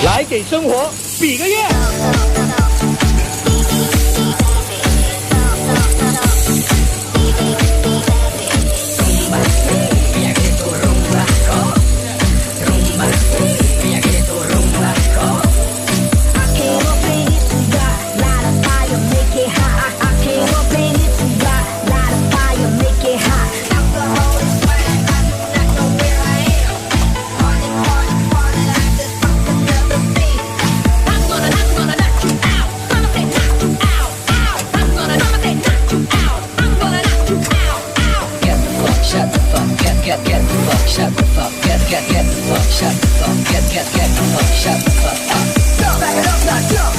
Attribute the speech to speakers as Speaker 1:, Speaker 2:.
Speaker 1: 来给生活比个耶！Shut
Speaker 2: the fuck, get the fuck, shut the fuck, get the fuck, shut the fuck up. Back it up, let's go.